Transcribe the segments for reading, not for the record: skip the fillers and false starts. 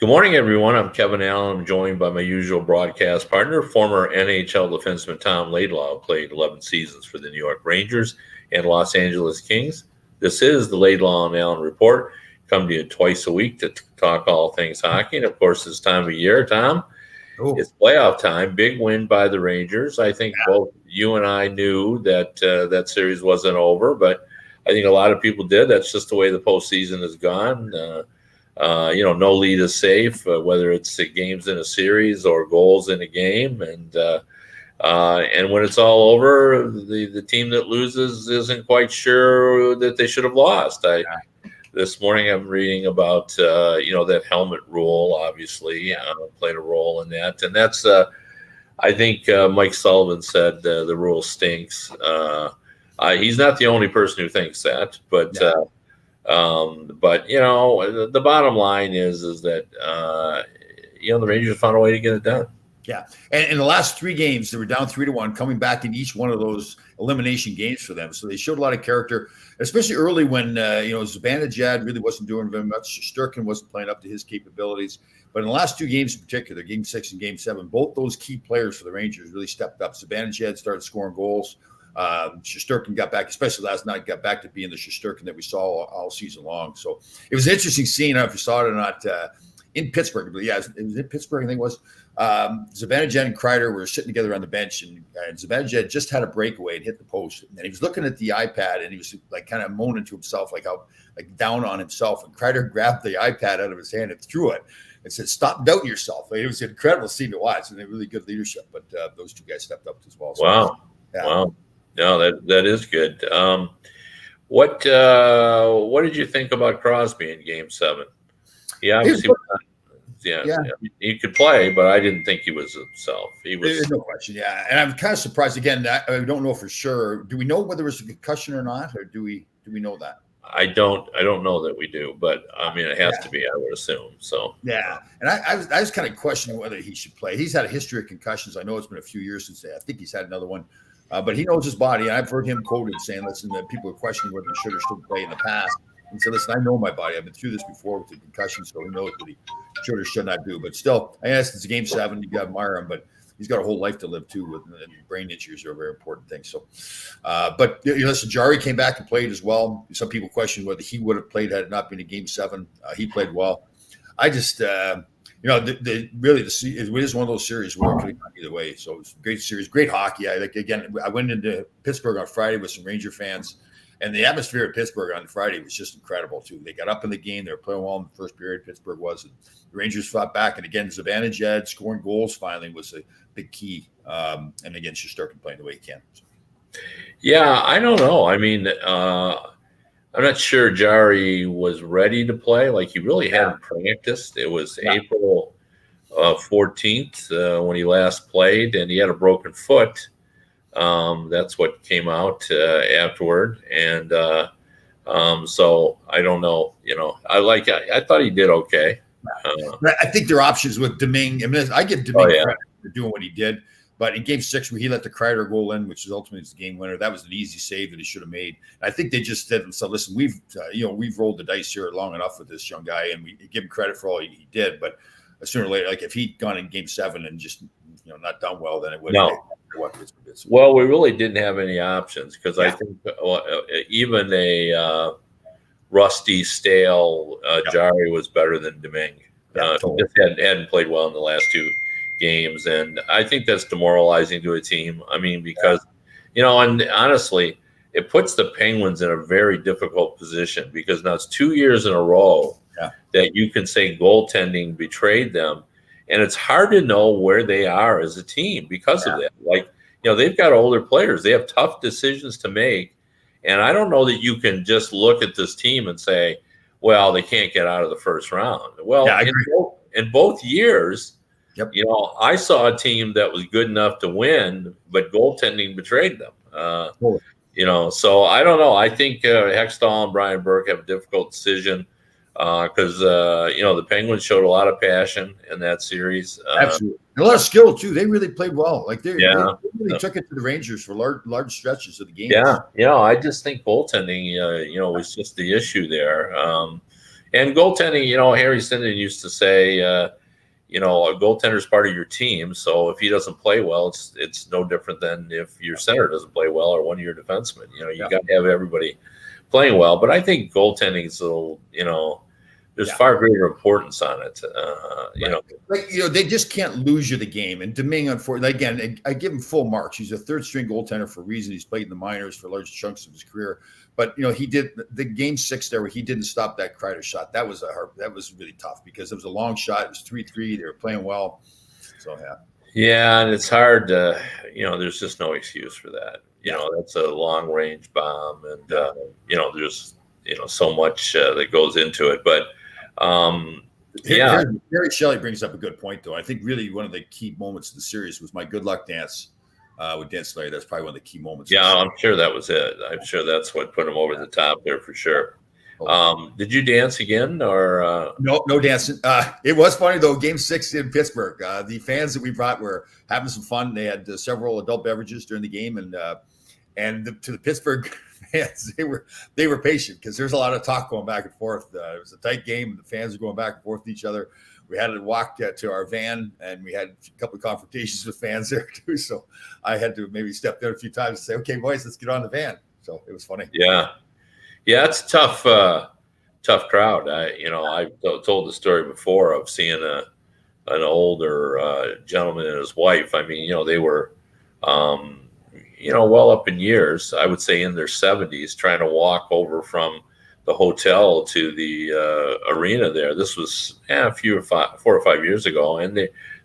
Good morning, everyone. I'm Kevin Allen. I'm joined by my usual broadcast partner, former NHL defenseman Tom Laidlaw, who played 11 seasons for the New York Rangers and Los Angeles Kings. This is the Laidlaw and Allen Report. Come to you twice a week to talk all things hockey. And, of course, this time of year, Tom, it's playoff time. Big win by the Rangers. I think both you and I knew that that series wasn't over, but I think a lot of people did. That's just the way the postseason has gone. No lead is safe, whether it's the games in a series or goals in a game. And when it's all over, the team that loses isn't quite sure that they should have lost. This morning I'm reading about, that helmet rule, obviously, played a role in that. And that's, I think Mike Sullivan said the rule stinks. He's not the only person who thinks that, but the bottom line is that the Rangers found a way to get it done. Yeah, and in the last three games, they were down 3-1, coming back in each one of those elimination games for them. So they showed a lot of character, especially early when Zibanejad really wasn't doing very much. Shesterkin wasn't playing up to his capabilities. But in the last two games in particular, Game 6 and Game 7, both those key players for the Rangers really stepped up. Zibanejad started scoring goals. Shesterkin got back, especially last night, got back to being the Shesterkin that we saw all season long. So it was an interesting scene. I don't know if you saw it or not in Pittsburgh. But yeah, it was in Pittsburgh, I think it was. Zibanejad and Kreider were sitting together on the bench, and Zibanejad just had a breakaway and hit the post. And he was looking at the iPad, and he was like kind of moaning to himself, like down on himself. And Kreider grabbed the iPad out of his hand and threw it and said, "Stop doubting yourself." It was an incredible scene to watch, and really good leadership. But those two guys stepped up as well. So, wow. Yeah. Wow. No, that is good. What did you think about Crosby in Game 7? He obviously he could play, but I didn't think he was himself. There's no question, yeah. And I'm kind of surprised. Again, I don't know for sure. Do we know whether it was a concussion or not, or do we know that? I don't know that we do, but I mean, it has to be, I would assume. So yeah, and I was kind of questioning whether he should play. He's had a history of concussions. I know it's been a few years since I think he's had another one. But he knows his body. And I've heard him quoted saying, listen, that people are questioning whether he should or shouldn't play in the past. And said, listen, I know my body. I've been through this before with the concussion, so he knows what he should or should not do. But still, I guess it's Game 7. You got to admire him, but he's got a whole life to live too. And brain injuries are a very important thing. So, but listen, Jarry came back and played as well. Some people question whether he would have played had it not been a Game 7. He played well. I just, it is one of those series where it could have gone either way. So it's a great series, great hockey. I went into Pittsburgh on Friday with some Ranger fans, and the atmosphere at Pittsburgh on Friday was just incredible too. They got up in the game; they were playing well in the first period. Pittsburgh was, and the Rangers fought back. And again, Zibanejad scoring goals finally was a big key. And again, Shesterkin playing the way he can. So. Yeah, I don't know. I mean, I'm not sure Jarry was ready to play. Like, he really hadn't practiced. It was April 14th when he last played, and he had a broken foot. That's what came out afterward. And so I don't know. I thought he did okay. I think their options with Domingue. I mean, I give Domingue credit for doing what he did. But in Game 6, where he let the Kreider goal in, which is ultimately the game winner, that was an easy save that he should have made. And I think they just said, "So listen, we've rolled the dice here long enough with this young guy, and we give him credit for all he did. But sooner or later, like if he'd gone in Game 7 and just not done well, then it would. No. Well, we really didn't have any options because I think even a rusty, stale Jarry was better than Domingue. Totally. Just hadn't played well in the last two games, and I think that's demoralizing to a team. I mean, because and honestly, it puts the Penguins in a very difficult position because now it's 2 years in a row that you can say goaltending betrayed them, and it's hard to know where they are as a team because of that. Like, they've got older players, they have tough decisions to make, and I don't know that you can just look at this team and say, well, they can't get out of the first round. Well, in both years. Yep. I saw a team that was good enough to win, but goaltending betrayed them. So I don't know. I think Hextall and Brian Burke have a difficult decision because the Penguins showed a lot of passion in that series. Absolutely, and a lot of skill too. They really played well. Like they really took it to the Rangers for large stretches of the game. Yeah, I just think goaltending, was just the issue there. And goaltending, Harry Sinden used to say, a goaltender is part of your team. So if he doesn't play well, it's no different than if your center doesn't play well or one of your defensemen. You got to have everybody playing well. But I think goaltending is a little, there's far greater importance on it. They just can't lose you the game. And Domingue, unfortunately, again, I give him full marks. He's a third string goaltender for a reason. He's played in the minors for large chunks of his career. But he did the game 6 there where he didn't stop that Kreider shot. That was really tough because it was a long shot. It was 3-3. They were playing well. So yeah, and it's hard to, there's just no excuse for that. That's a long range bomb, and there's so much that goes into it. But Gary Shelley brings up a good point, though. I think really one of the key moments of the series was my good luck dance with Dan Slattery. That's probably one of the key moments. Yeah, I'm sure that was it. I'm sure that's what put him over the top there for sure. Did you dance again or no dancing? It was funny though. Game 6 in Pittsburgh, the fans that we brought were having some fun. They had several adult beverages during the game, and to the Pittsburgh fans, they were patient because there's a lot of talk going back and forth. It was a tight game, and the fans are going back and forth with each other. We had to walk to our van, and we had a couple of confrontations with fans there too. So I had to maybe step there a few times and say, "Okay, boys, let's get on the van." So it was funny. Yeah, it's a tough crowd. I've told the story before of seeing an older gentleman and his wife. I mean, they were, well up in years. I would say in their 70s, trying to walk over from the hotel to the arena there. This was 4 or 5 years ago, and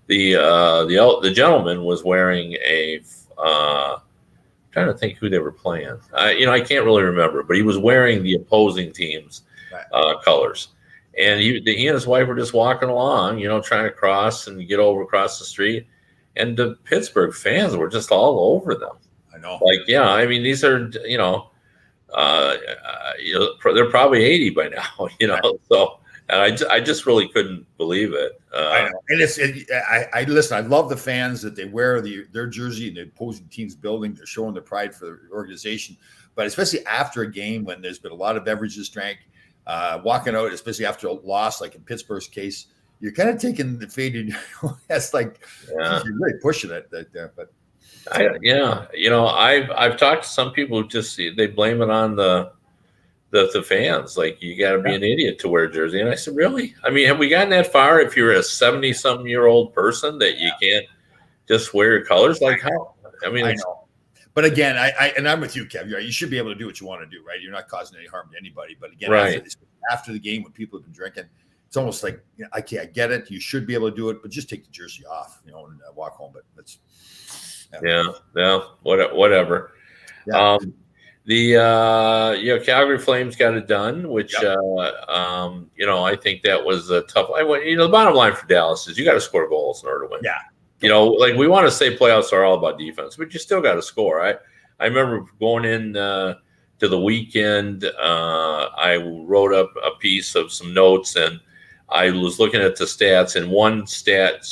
the gentleman was wearing a. Trying to think who they were playing. I can't really remember, but he was wearing the opposing team's colors, and he and his wife were just walking along, trying to cross and get over across the street, and the Pittsburgh fans were just all over them. I know. I mean, these are, they're probably 80 by now, so. And I just really couldn't believe it. I know. And I listen. I love the fans that they wear their jersey in the opposing team's building. They're showing their pride for the organization. But especially after a game when there's been a lot of beverages drank, walking out, especially after a loss, like in Pittsburgh's case, you're kind of taking the faded. That's like you're really pushing it. But I've talked to some people who just they blame it on the fans. Like, you got to be an idiot to wear a jersey. And I said, really? I mean, have we gotten that far? If you're a 70-something-year-old person, that you can't just wear your colors? Like, how? I mean, I know. But again, I'm with you, Kev. You should be able to do what you want to do, right? You're not causing any harm to anybody. But again, after the game, when people have been drinking, it's almost like, I get it. You should be able to do it, but just take the jersey off, and walk home. But that's whatever. Yeah. The Calgary Flames got it done, which I think that was a tough. The bottom line for Dallas is you got to score goals in order to win. Yeah. We want to say playoffs are all about defense, but you still got to score. I remember going in to the weekend. I wrote up a piece of some notes, and I was looking at the stats, and one stat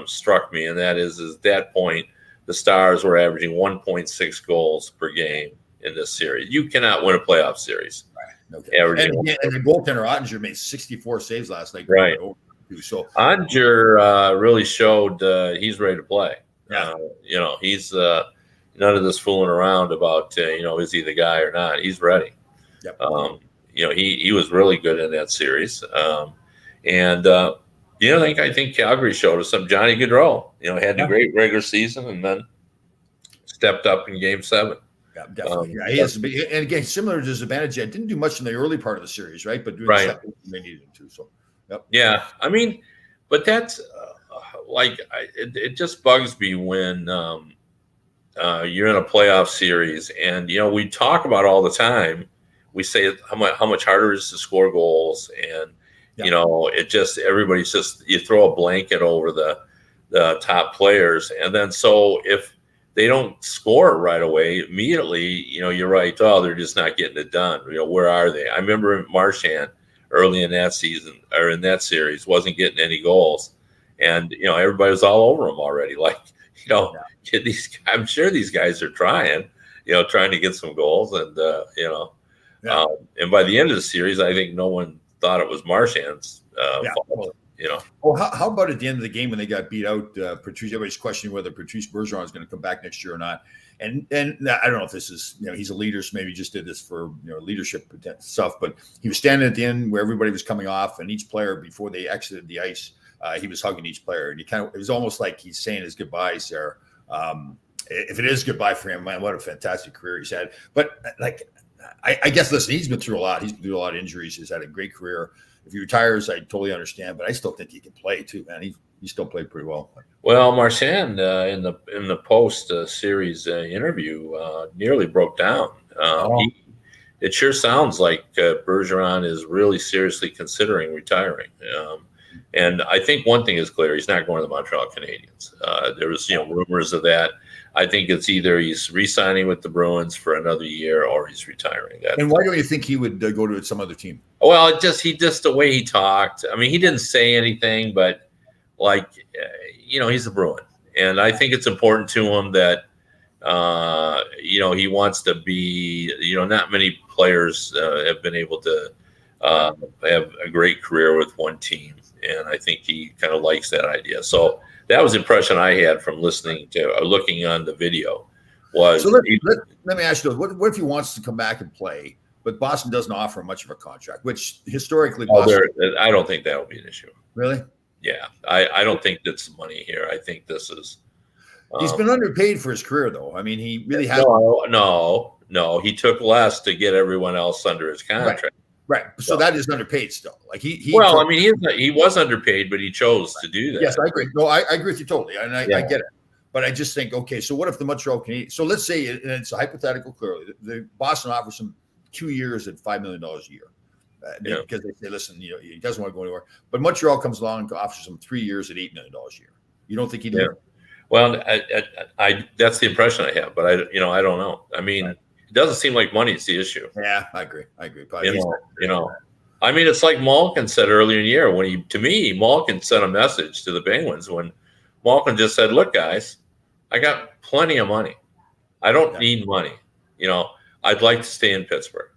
struck me, and that is at that point the Stars were averaging 1.6 goals per game in this series. You cannot win a playoff series. Right. Okay. And the goaltender Ottinger made 64 saves last night. Right. So Ottinger really showed he's ready to play. Yeah. He's none of this fooling around about is he the guy or not. He's ready. Yep. He was really good in that series. I think Calgary showed us some. Johnny Gaudreau, had a great regular season and then stepped up in Game 7. Yeah, definitely. He is, and again, similar to Zibanejad, didn't do much in the early part of the series, right? But doing the second, they needed him to. So, yeah. I mean, but that's it just bugs me when you're in a playoff series, and we talk about all the time. We say how much harder it is to score goals, and it just everybody's just you throw a blanket over the top players, and then so if they don't score right away, immediately, you're right. Oh, they're just not getting it done. Where are they? I remember Marchand early in that season or in that series wasn't getting any goals, and everybody was all over him already. Like, I'm sure these guys are trying to get some goals, and and by the end of the series, I think no one thought it was Marchand's Yeah. fault. You know. Oh, how about at the end of the game when they got beat out? Patrice, everybody's questioning whether Patrice Bergeron is going to come back next year or not. And I don't know if this is, he's a leader, so maybe he just did this for leadership stuff. But he was standing at the end where everybody was coming off, and each player before they exited the ice, he was hugging each player, and it was almost like he's saying his goodbyes there. If it is goodbye for him, man, what a fantastic career he's had. But I guess, listen, he's been through a lot. He's been through a lot of injuries. He's had a great career. If he retires, I totally understand, but I still think he can play too, man. He still played pretty well. Well, Marchand in the post series interview nearly broke down. It sure sounds like Bergeron is really seriously considering retiring. And I think one thing is clear: he's not going to the Montreal Canadiens. There was rumors of that. I think it's either he's re-signing with the Bruins for another year or he's retiring. And why don't you think he would go to some other team? Well, just the way he talked. I mean, he didn't say anything, but he's a Bruin, and I think it's important to him that he wants to be. Not many players have been able to have a great career with one team, and I think he kind of likes that idea. So that was the impression I had from looking on the video. Was so let me ask you this: what if he wants to come back and play, but Boston doesn't offer much of a contract, which historically Boston. I don't think that will be an issue. Really? Yeah, I don't think that's money here. I think this is. He's been underpaid for his career, though. I mean, he really has. No. He took less to get everyone else under his contract. Right. So that is underpaid still. Like he was underpaid, but he chose to do that. Yes, I agree. No, I agree with you totally, and I get it. But I just think, okay, so what if the Montreal Canadiens? So let's say, and it's a hypothetical, clearly, the Boston offers him 2 years at $5 million a year. Because they say, listen, he doesn't want to go anywhere. But Montreal comes along and offers him 3 years at $8 million a year. You don't think he'd do it? Well, I that's the impression I have, but I don't know. I mean, it doesn't seem like money is the issue. Yeah, I agree. Probably I mean, it's like Malkin said earlier in the year Malkin sent a message to the Penguins when Malkin just said, "Look, guys, I got plenty of money. I don't need money. I'd like to stay in Pittsburgh."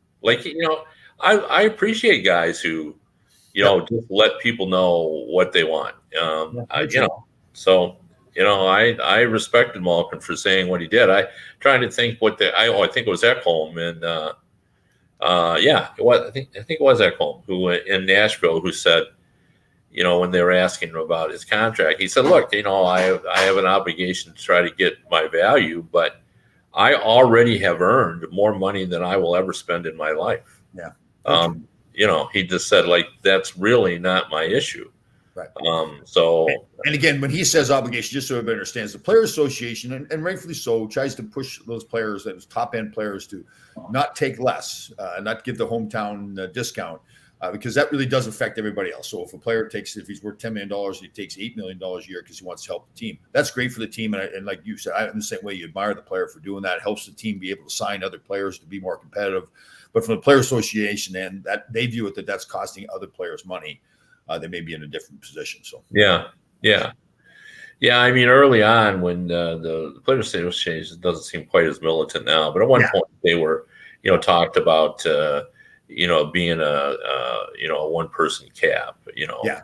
I appreciate guys who, just let people know what they want. I respected Malkin for saying what he did. I trying to think I think it was Ekholm and it was. I think it was Ekholm who in Nashville who said, when they were asking him about his contract, he said, "Look, I have an obligation to try to get my value, but I already have earned more money than I will ever spend in my life." Yeah. He just said, that's really not my issue. Right. And again, when he says obligation, just so everybody understands, the Players Association, and rightfully so, tries to push those players, those top end players, to not take less, not give the hometown discount, because that really does affect everybody else. So if a player if he's worth $10 million, he takes $8 million a year because he wants to help the team. That's great for the team. And like you said, I'm the same way. You admire the player for doing that. It helps the team be able to sign other players to be more competitive. But from the Players Association, and that they view it that's costing other players money. They may be in a different position. So yeah. I mean, early on when the Players Association doesn't seem quite as militant now, but at one point they were, talked about, being a one-person cap.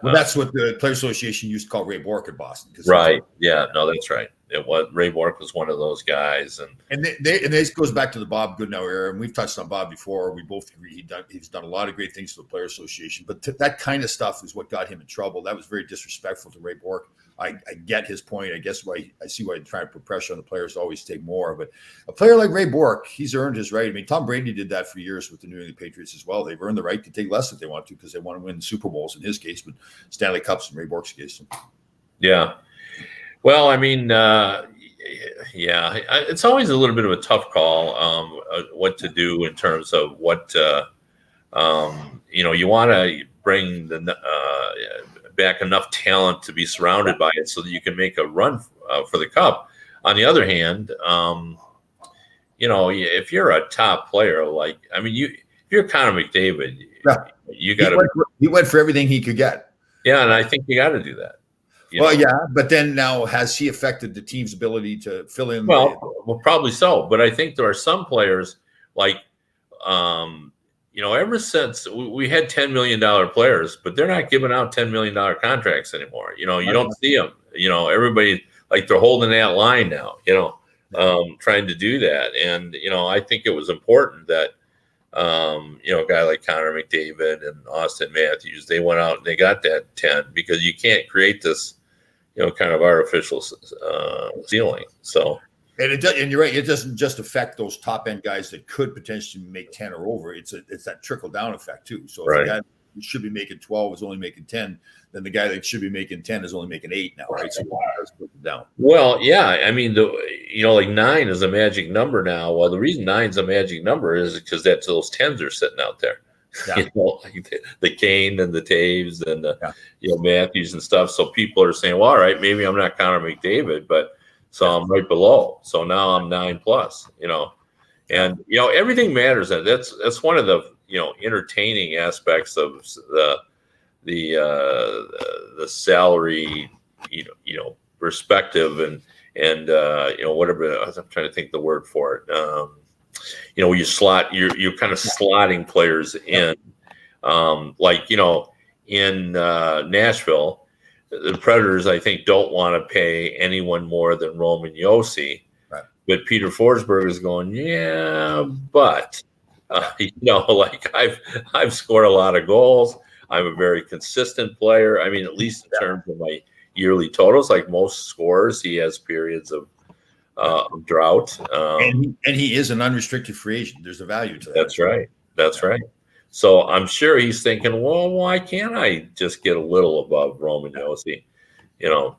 Well, that's what the Players Association used to call Ray Bourque in Boston. Right. Yeah. No, that's right. It was Ray Bourque was one of those guys, and this goes back to the Bob Goodenow era, and we've touched on Bob before. We both agree he's done a lot of great things for the Players Association, but that kind of stuff is what got him in trouble. That was very disrespectful to Ray Bourque. I get his point. I guess I see why he's trying to put pressure on the players to always take more. But a player like Ray Bourque, he's earned his right. I mean, Tom Brady did that for years with the New England Patriots as well. They've earned the right to take less if they want to because they want to win Super Bowls in his case, but Stanley Cups in Ray Bourque's case. Yeah. Well, I mean, it's always a little bit of a tough call what to do in terms of what you want to bring back enough talent to be surrounded by it so that you can make a run for the cup. On the other hand, if you're a top player, if you're Connor McDavid, you got to. He went for everything he could get. Yeah, and I think you got to do that. But then now has he affected the team's ability to fill in? Well, probably so. But I think there are some players ever since we had $10 million players, but they're not giving out $10 million contracts anymore. You don't see them. Everybody, like, they're holding that line now, trying to do that. And, I think it was important that, a guy like Connor McDavid and Austin Matthews, they went out and they got that 10, because you can't create this, kind of artificial ceiling. So. And you're right. It doesn't just affect those top end guys that could potentially make 10 or over. It's that trickle down effect too. So if the guy who should be making 12 is only making 10, then the guy that should be making 10 is only making 8 now, right? So let's put it down. Well, yeah. I mean, like 9 is a magic number now. Well, the reason 9 is a magic number is because those 10s are sitting out there. Yeah. Like the Kane and the Taves and the Matthews and stuff. So people are saying, well, all right, maybe I'm not Connor McDavid, but so I'm right below. So now I'm 9+, and everything matters. That's one of the entertaining aspects of the salary perspective and whatever. I'm trying to think the word for it. When you slot, you're kind of slotting players in, in Nashville. The Predators, I think, don't want to pay anyone more than Roman Josi. Right. But Peter Forsberg is going, yeah, but like I've scored a lot of goals. I'm a very consistent player. I mean, at least in terms of my yearly totals, like most scorers, he has periods of drought. And he is an unrestricted free agent. There's a value to that. That's right. That's right. So I'm sure he's thinking, well, why can't I just get a little above Roman Josi?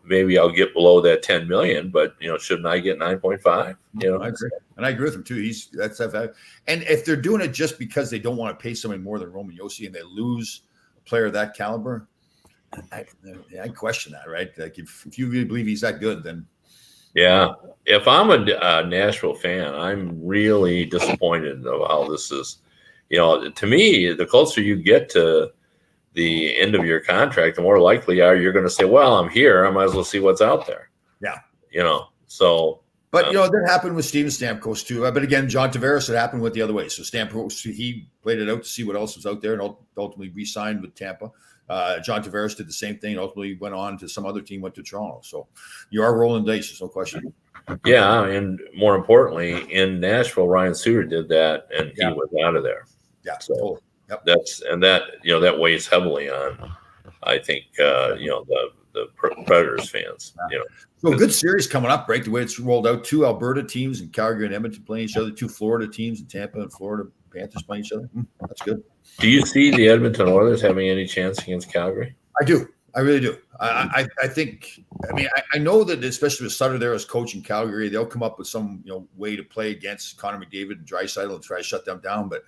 Maybe I'll get below that 10 million, but shouldn't I get 9.5? I agree. And I agree with him too. That's that value. And if they're doing it just because they don't want to pay somebody more than Roman Josi and they lose a player of that caliber, I question that, right? Like if you really believe he's that good, then yeah. If I'm a Nashville fan, I'm really disappointed of how this is. To me, the closer you get to the end of your contract, the more likely you're going to say, well, I'm here. I might as well see what's out there. Yeah. So. But, that happened with Steven Stamkos too. But again, John Tavares, it happened with the other way. So Stamkos, he played it out to see what else was out there and ultimately re-signed with Tampa. John Tavares did the same thing and ultimately went on to some other team, went to Toronto. So you are rolling dice, there's no question. Yeah, and more importantly, in Nashville, Ryan Suter did that, and he was out of there. Yeah, so totally. Yep. that weighs heavily on, I think, the Predators fans. So a good series coming up, right? The way it's rolled out, 2 Alberta teams and Calgary and Edmonton playing each other, 2 Florida teams and Tampa and Florida Panthers playing each other. That's good. Do you see the Edmonton Oilers having any chance against Calgary? I do. I really do. I think. I mean, I know that especially with Sutter there as coach in Calgary, they'll come up with some way to play against Connor McDavid and Draisaitl and try to shut them down. But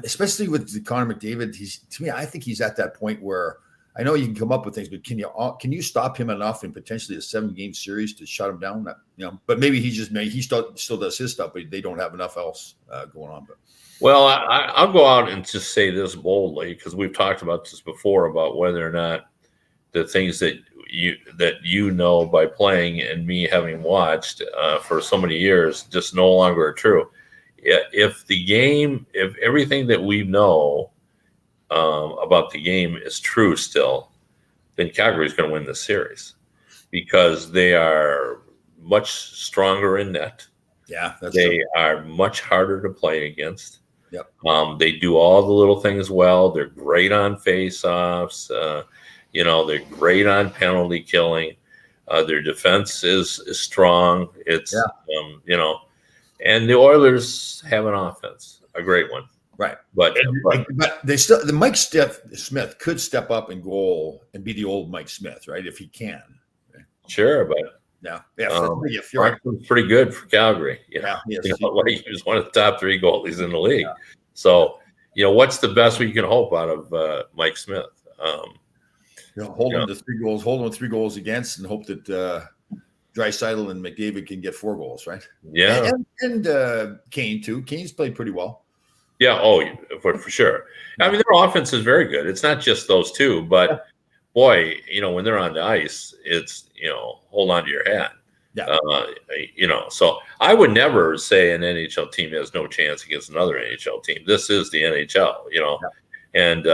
especially with Connor McDavid, to me, I think he's at that point where I know you can come up with things, but can you stop him enough in potentially a 7-game series to shut him down? But maybe he still does his stuff, but they don't have enough else going on. But well, I'll go out and just say this boldly, because we've talked about this before about whether or not the things that you know by playing and me having watched for so many years just no longer are true. If everything that we know about the game is true still, then Calgary is going to win this series because they are much stronger in net. Yeah, they are much harder to play against. Yep. They do all the little things well. They're great on face-offs. They're great on penalty killing. Their defense is strong. It's and the Oilers have an offense, a great one. Right. But they still, the Mike Smith could step up in goal and be the old Mike Smith, right? If he can. Sure, but Franklin's pretty good for Calgary. He was one of the top 3 goalies in the league. Yeah. So, what's the best we can hope out of Mike Smith? Hold him to 3 goals, hold him to 3 goals against, and hope that Draisaitl and McDavid can get 4 goals, right? Yeah, and Kane too. Kane's played pretty well. Yeah, for sure. I mean, their offense is very good. It's not just those 2, but boy, when they're on the ice, it's hold on to your hat. Yeah. So I would never say an NHL team has no chance against another NHL team. This is the NHL, and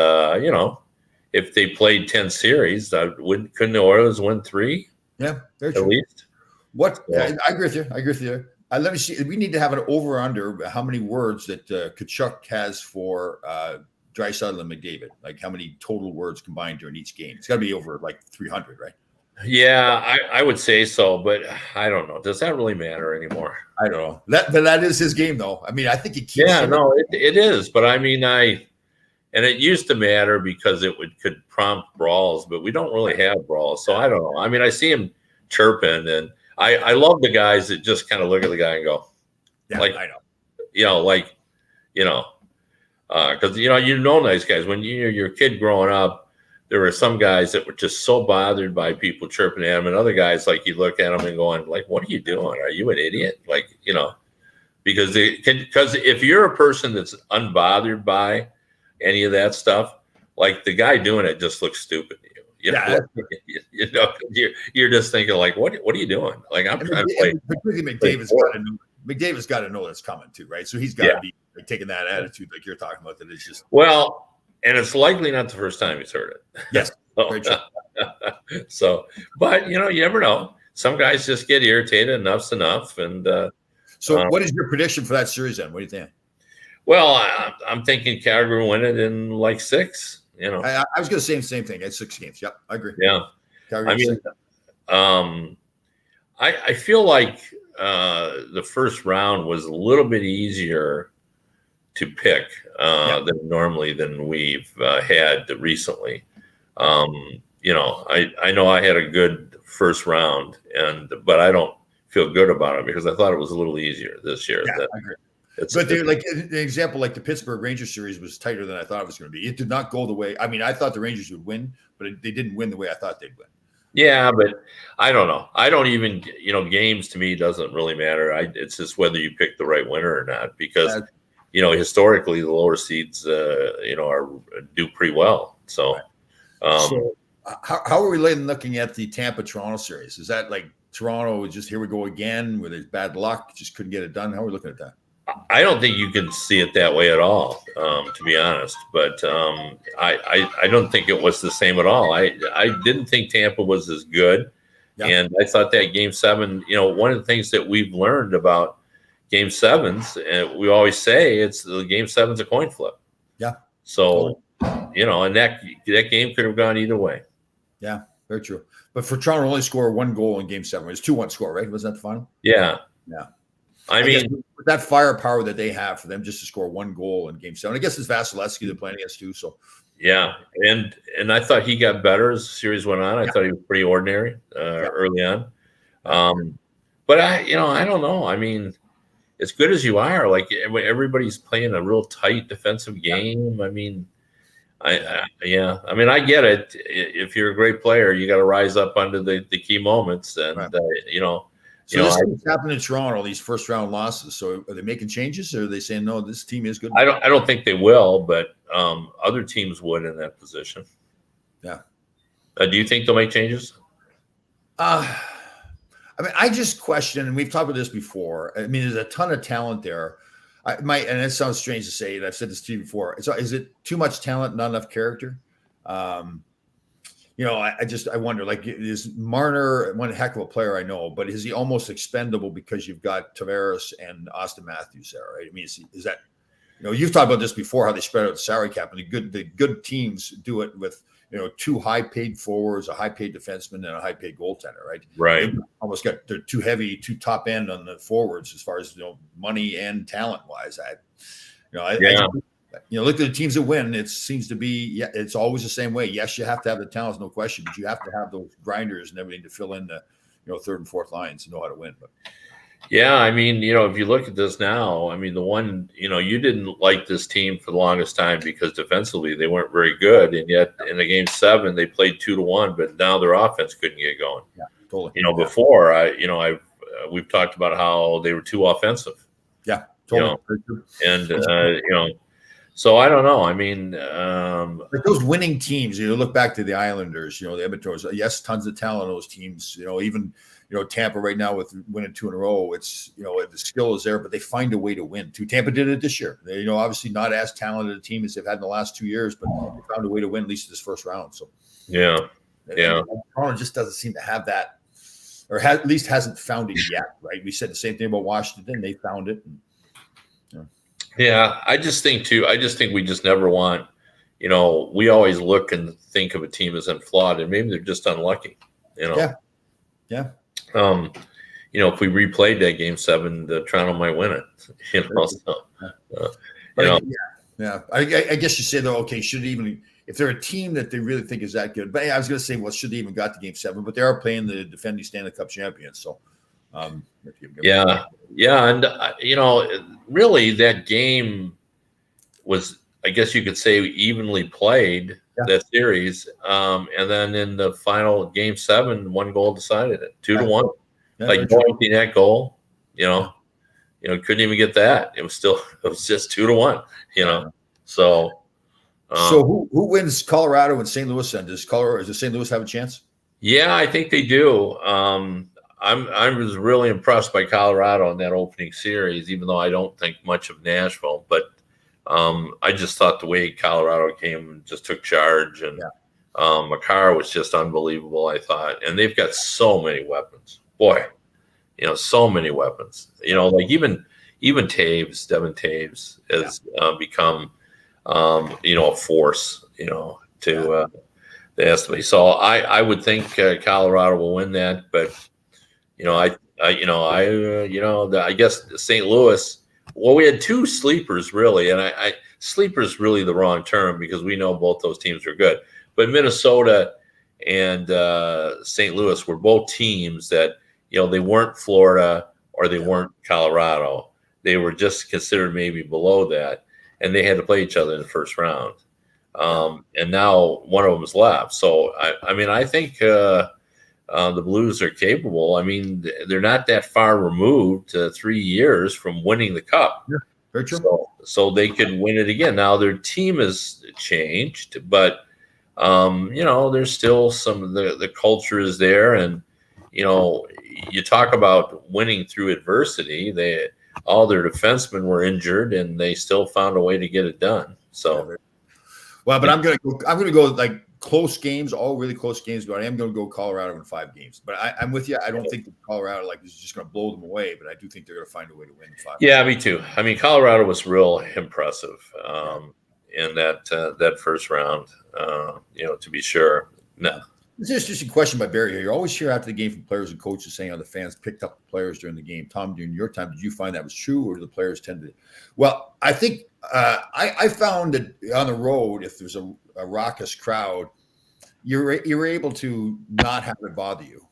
if they played 10 series, couldn't the Oilers win 3? Yeah, very at true. least? What Yeah. I agree with you. I agree with you. Let me see. We need to have an over under how many words that Tkachuk has for Draisaitl and McDavid. Like how many total words combined during each game? It's got to be over like 300, right? Yeah, I would say so, but I don't know. Does that really matter anymore? I don't know. That is his game, though. I mean, I think he keeps. Yeah, no, it is. But I mean, and it used to matter because it could prompt brawls, but we don't really have brawls. So I don't know. I mean, I see him chirping, and I love the guys that just kind of look at the guy and go, yeah, like, I know. Because you know nice guys. When you're a kid growing up, there were some guys that were just so bothered by people chirping at them, and other guys, like, you look at them and going, like, what are you doing? Are you an idiot? Like, because if you're a person that's unbothered by any of that stuff, like, the guy doing it just looks stupid to you. You're just thinking, like, what are you doing? Like, I'm trying to play. McDavid's got to know that's coming too, right? So he's got to be like, taking that attitude like you're talking about. That it's just and it's likely not the first time he's heard it. Yes, very true. So, but you never know. Some guys just get irritated. Enough's enough. And so, what is your prediction for that series then? What do you think? Well, I'm thinking Calgary will win it in like 6. I was going to say the same thing. It's 6 games. Yep, I agree. Yeah, Calgary I feel like the first round was a little bit easier to pick than we've had recently. I know I had a good first round, but I don't feel good about it because I thought it was a little easier this year. Yeah, I agree. But like the example, like the Pittsburgh Rangers series was tighter than I thought it was going to be. It did not go the way. I mean, I thought the Rangers would win, but they didn't win the way I thought they'd win. Yeah, but I don't know. I don't even, games to me doesn't really matter. It's just whether you pick the right winner or not, because, historically the lower seeds, do pretty well. So, how are we looking at the Tampa Toronto series? Is that like Toronto just here we go again where there's bad luck, just couldn't get it done? How are we looking at that? I don't think you can see it that way at all, to be honest. But I don't think it was the same at all. I didn't think Tampa was as good. Yeah. And I thought that Game 7, one of the things that we've learned about Game 7s, and we always say it's the Game 7's a coin flip. Yeah. So, and that game could have gone either way. Yeah, very true. But for Toronto only score 1 goal in Game 7. It was 2-1 score, right? Wasn't that the final? Yeah. Yeah. I mean, with that firepower that they have for them just to score 1 goal in Game 7. I guess it's Vasilevsky they're playing against too. So, yeah, and I thought he got better as the series went on. I thought he was pretty ordinary early on. But I don't know. I mean, as good as you are, like everybody's playing a real tight defensive game. I mean, I mean, I get it. If you're a great player, you got to rise up under the key moments, and So this is happening in Toronto, these first round losses. So are they making changes, or are they saying no, this team is good? I don't think they will, but other teams would in that position. Yeah. Do you think they'll make changes? I mean, I just question, and we've talked about this before. I mean, there's a ton of talent there. And it sounds strange to say, and I've said this to you before. So is it too much talent, not enough character? I wonder, like, is Marner one heck of a player? I know, but is he almost expendable because you've got Tavares and Austin Matthews there, right? I mean, is that, you've talked about this before, how they spread out the salary cap, and the good teams do it with, 2 high-paid forwards, a high-paid defenseman, and a high-paid goaltender, right? Right. They've almost they're too heavy, too top end on the forwards as far as money and talent wise. Look at the teams that win. It seems to be, it's always the same way. Yes, you have to have the talent, no question, but you have to have those grinders and everything to fill in the, third and fourth lines to know how to win. But yeah, I mean, if you look at this now, I mean, the one, you didn't like this team for the longest time because defensively they weren't very good, and yet in the Game 7 they played 2-1, but now their offense couldn't get going. Yeah, totally. Before we've talked about how they were too offensive. Yeah, totally. So I don't know. I mean, Like those winning teams, look back to the Islanders, the Edmontons. Yes, tons of talent on those teams. Even Tampa right now with winning 2 in a row. It's the skill is there, but they find a way to win. Too. Tampa did it this year. They, obviously not as talented a team as they've had in the last 2 years, but they found a way to win at least this first round. So yeah. Toronto just doesn't seem to have that, or at least hasn't found it yet. Right? We said the same thing about Washington. They found it. Yeah, I just think we just never want. We always look and think of a team as flawed, and maybe they're just unlucky. Yeah. If we replayed that game 7, the Toronto might win it. Yeah. I guess you say though, okay, should it even if they're a team that they really think is that good? But I was going to say, well, should they even got to game 7? But they are playing the defending Stanley Cup champions, so. Yeah, and really that game was, I guess you could say, evenly played that series, and then in the final game 7, 1 goal decided it, 2-1. Like empty net goal, couldn't even get that. It was just 2-1. So. So who wins Colorado and St. Louis then? Does St. Louis have a chance? Yeah, I think they do. I was really impressed by Colorado in that opening series, even though I don't think much of Nashville. But I just thought the way Colorado came and just took charge, and Makar was just unbelievable, I thought. And they've got so many weapons. Boy, so many weapons. Like even Taves, Devin Taves has become, a force, to estimate. So I would think Colorado will win that, but I guess St. Louis. Well, we had 2 sleepers really, and sleepers really the wrong term because we know both those teams are good. But Minnesota and St. Louis were both teams that they weren't Florida or they weren't Colorado. They were just considered maybe below that, and they had to play each other in the first round. And now one of them is left. So I think. The Blues are capable. I mean, they're not that far removed, 3 years from winning the Cup. Yeah, very true. So they could win it again. Now their team has changed, but there's still some of the culture is there, and you talk about winning through adversity. All their defensemen were injured, and they still found a way to get it done. So, well, but I'm gonna go like close games, all really close games, but I am going to go Colorado in 5 games. But I'm with you. I don't think that Colorado is just going to blow them away, but I do think they're going to find a way to win 5. Yeah, me too. I mean, Colorado was real impressive in that first round, to be sure. No. This is just a question by Barry here. You always hear after the game from players and coaches saying how the fans picked up the players during the game. Tom, during your time, did you find that was true, or do the players tend to? Well, I think I found that on the road, if there's a raucous crowd, you're able to not have it bother you,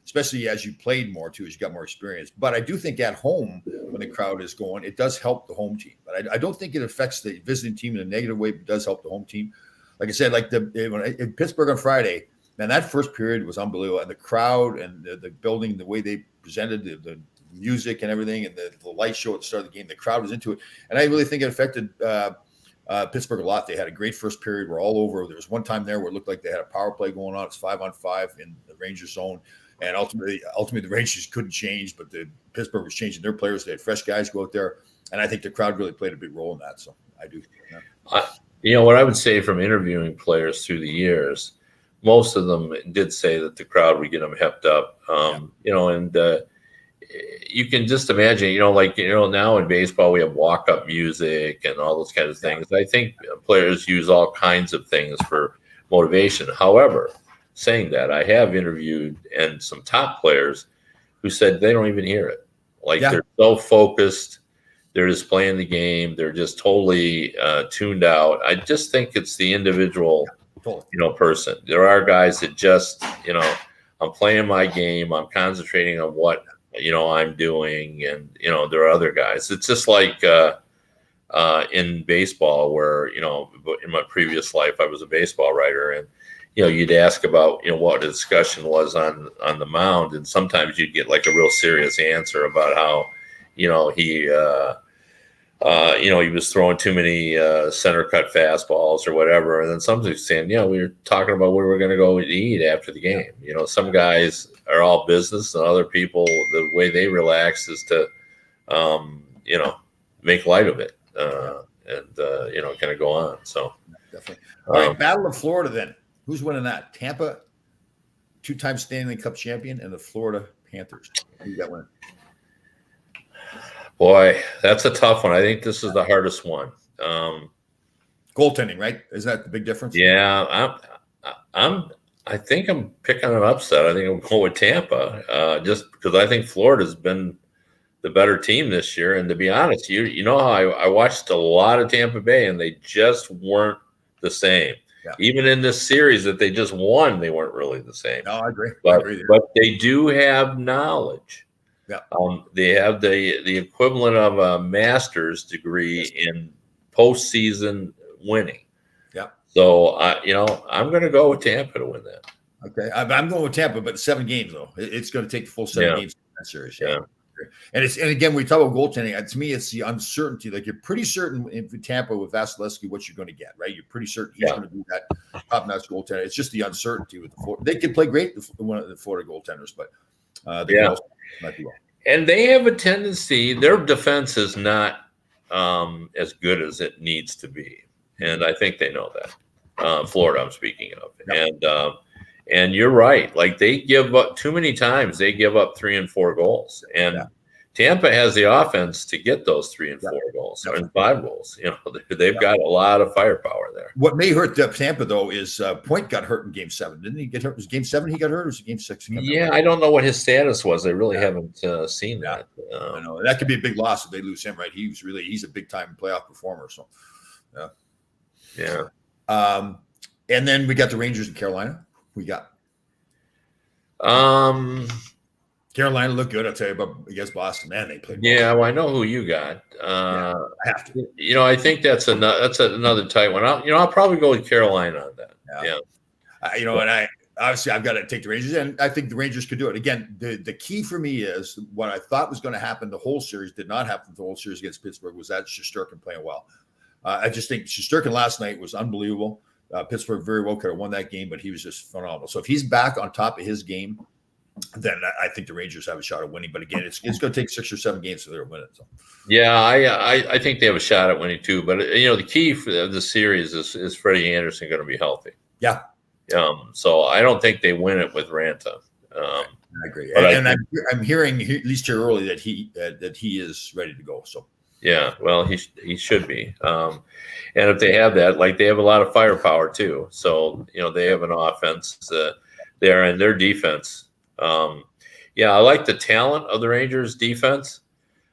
especially as you played more too, as you got more experience. But I do think at home, when the crowd is going, it does help the home team. But I don't think it affects the visiting team in a negative way, but it does help the home team. Like I said, like in Pittsburgh on Friday, man, that first period was unbelievable. And the crowd and the building, the way they presented the music and everything, and the light show at the start of the game, the crowd was into it. And I really think it affected Pittsburgh a lot. They had a great first period. We're all over. There was one time there where it looked like they had a power play going on. It's 5-on-5 in the Rangers zone. And ultimately the Rangers couldn't change, but the Pittsburgh was changing their players. They had fresh guys go out there. And I think the crowd really played a big role in that. So I do. Yeah. What I would say from interviewing players through the years, most of them did say that the crowd would get them hepped up. You can just imagine, now in baseball, we have walk-up music and all those kinds of things. I think players use all kinds of things for motivation. However, saying that, I have interviewed and some top players who said they don't even hear it. They're so focused. They're just playing the game. They're just totally tuned out. I just think it's the individual, person. There are guys that just, I'm playing my game. I'm concentrating on what, I'm doing. And, there are other guys. It's just like in baseball where, in my previous life, I was a baseball writer, and, you'd ask about, what the discussion was on the mound. And sometimes you'd get like a real serious answer about how, he he was throwing too many center cut fastballs or whatever. And then somebody's saying, we were talking about where we're going to go eat after the game. Some guys are all business, and other people, the way they relax is to, make light of it and kind of go on. So definitely. All right, Battle of Florida then. Who's winning that? Tampa, two-time Stanley Cup champion, and the Florida Panthers. Who's that winning? Boy, that's a tough one. I think this is the hardest one. Goaltending, right? Isn't that the big difference? Yeah, I think I'm picking an upset. I think I'm going with Tampa, just because I think Florida's been the better team this year. And to be honest, you know how I watched a lot of Tampa Bay, and they just weren't the same. Yeah. Even in this series that they just won, they weren't really the same. No, I agree. But they do have knowledge. Yeah. They have the equivalent of a master's degree in postseason winning. Yeah. So I'm going to go with Tampa to win that. Okay, I'm going with Tampa, but 7 games though. It's going to take the full 7 games in that series. Yeah. And again, we talk about goaltending. To me, it's the uncertainty. Like, you're pretty certain in Tampa with Vasilevsky what you're going to get, right? You're pretty certain he's going to be that top-notch goaltender. It's just the uncertainty with the Florida. They can play great, one of the Florida goaltenders, but they also might be wrong. And they have a tendency. Their defense is not as good as it needs to be, and I think they know that. Florida, I'm speaking of, and you're right. Like, they give up too many times. They give up 3 and 4 goals, and Tampa has the offense to get those 3 and 4 goals and 5 goals. They've got a lot of firepower there. What may hurt Tampa though is Point got hurt in Game 7. Didn't he get hurt? Was Game 7 he got hurt, or was it Game 6? I don't know what his status was. I really haven't seen that. I know that could be a big loss if they lose him. Right? He's a big time playoff performer. So, and then we got the Rangers in Carolina. We got Carolina looked good. I'll tell you about against Boston. Man, they played. Yeah, well, I know who you got. I have to. I think that's another tight one. I'll probably go with Carolina on that. And I've got to take the Rangers, and I think the Rangers could do it. Again, the key for me is what I thought was going to happen. The whole series did not happen. The whole series against Pittsburgh was that Shesterkin playing well. I just think Shesterkin last night was unbelievable. Pittsburgh very well could have won that game, but he was just phenomenal. So if he's back on top of his game, then I think the Rangers have a shot at winning. But again, it's going to take 6 or 7 games for them to win it. So. Yeah, I think they have a shot at winning too. But the key for the series is Freddie Anderson going to be healthy. Yeah. So I don't think they win it with Ranta. I agree, and I'm hearing at least here early that he is ready to go. So. Yeah, well, he should be. And if they have that, like, they have a lot of firepower too. So, they have an offense there, and their defense. I like the talent of the Rangers defense,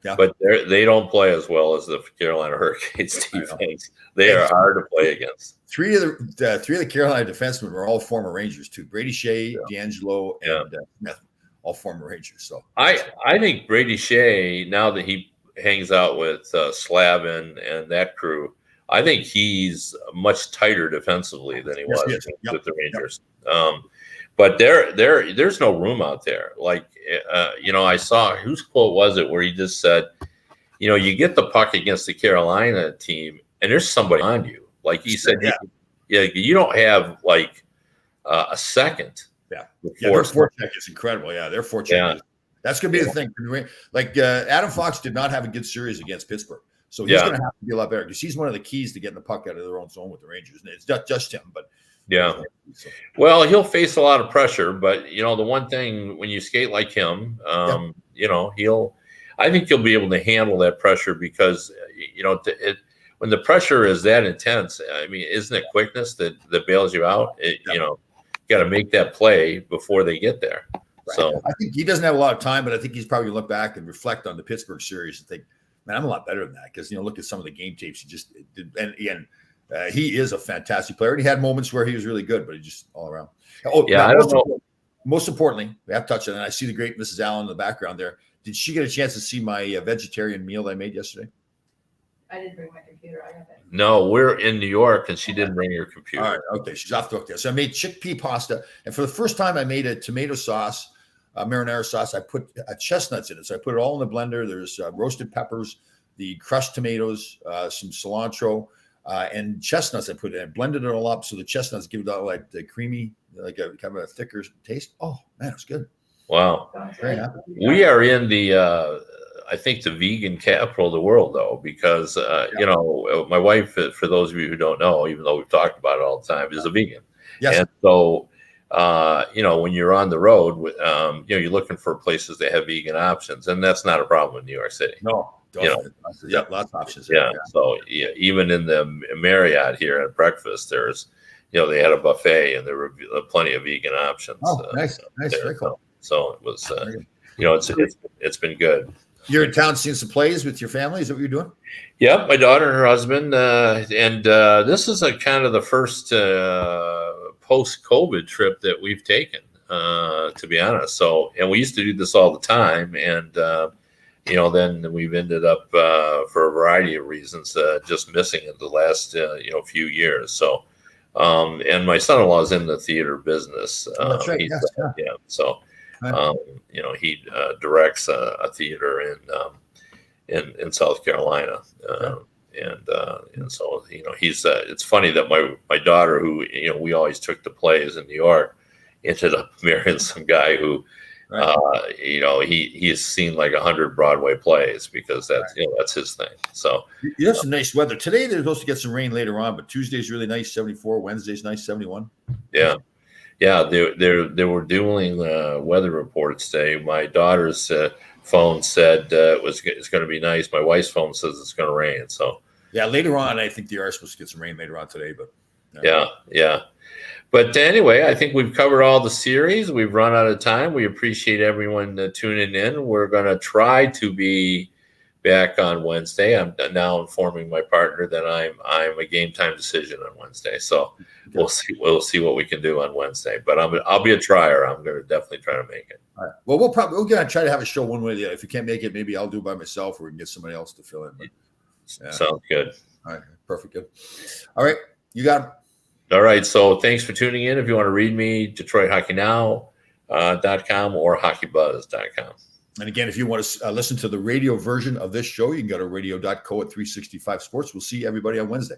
but they don't play as well as the Carolina Hurricanes defense. They are hard to play against. Three of the Carolina defensemen were all former Rangers too. Brady Shea, D'Angelo, and Smith, all former Rangers. So I think Brady Shea, now that he hangs out with Slavin and that crew, I think he's much tighter defensively than he was with the Rangers. But there's no room out there. Like, I saw, whose quote was it where he just said, you get the puck against the Carolina team and there's somebody on you. Like he said, you don't have like a second. Their forecheck is incredible. Yeah, their forecheck is. That's going to be the thing. Like, Adam Fox did not have a good series against Pittsburgh. So he's going to have to be a lot better because he's one of the keys to getting the puck out of their own zone with the Rangers. And it's not just him, but. Yeah. Well, he'll face a lot of pressure, but, the one thing when you skate like him, I think he'll be able to handle that pressure because, when the pressure is that intense, I mean, isn't it quickness that bails you out? You got to make that play before they get there. Right. So I think he doesn't have a lot of time, but I think he's probably going to look back and reflect on the Pittsburgh series and think, man, I'm a lot better than that. Because, look at some of the game tapes he just did. And again, he is a fantastic player. And he had moments where he was really good, but he just all around. Oh, yeah. Most importantly, we have touched on it. I see the great Mrs. Allen in the background there. Did she get a chance to see my vegetarian meal that I made yesterday? I didn't bring my computer. I have it. No, we're in New York, and she didn't bring her computer. All right. Okay. She's off the hook there. So I made chickpea pasta. And for the first time, I made a tomato sauce. Marinara sauce. I put chestnuts in it. So I put it all in the blender. There's roasted peppers, the crushed tomatoes, some cilantro, and chestnuts. I put in, blended it all up so the chestnuts give it all like the creamy, like a kind of a thicker taste. Oh man, it's good. Wow. Very happy. We are in the, I think, the vegan capital of the world, though, because, you know, my wife, for those of you who don't know, even though we've talked about it all the time, is a vegan. Yes. And so, you know, when you're on the road, you know, you're looking for places that have vegan options, and that's not a problem in New York City. No. You know, yeah, lots of options. Yeah. So yeah, even in the Marriott here at breakfast, there's, you know, they had a buffet and there were plenty of vegan options. Oh, nice. there. Very cool. So it was, you know, it's been good. You're in town seeing some plays with your family. Is that what you're doing? Yeah, my daughter and her husband, and this is a kind of the first post-COVID trip that we've taken, to be honest. So, and we used to do this all the time, and you know, then we've ended up for a variety of reasons just missing it the last you know, few years. So, and my son-in-law is in the theater business. That's right. He's, Yes, yeah. So, Right. you know, he directs a theater in South Carolina, and so, you know, he's. It's funny that my daughter, who, you know, we always took the plays in New York, ended up marrying some guy who. Right. You know, he's seen like 100 Broadway plays because that's, you know, that's his thing. So You have some nice weather today. They're supposed to get some rain later on, but Tuesday's really nice, 74. Wednesday's nice, 71. yeah, they were doing weather reports today. My daughter's phone said it's going to be nice. My wife's phone says it's going to rain. So Yeah, later on, I think they are supposed to get some rain later on today, but yeah. But anyway, I think we've covered all the series. We've run out of time. We appreciate everyone tuning in. We're going to try to be back on Wednesday. I'm now informing my partner that I'm a game time decision on Wednesday. So we'll see what we can do on Wednesday. But I'll be a trier. I'm going to definitely try to make it. all right. Well, we're gonna try to have a show one way or the other. If you can't make it, maybe I'll do it by myself, or we can get somebody else to fill in. But, yeah. Sounds good. All right, perfect, good. All right, you got it. All right. So thanks for tuning in. If you want to read me, DetroitHockeyNow.com or HockeyBuzz.com. And again, if you want to listen to the radio version of this show, you can go to radio.co at 365 Sports. We'll see everybody on Wednesday.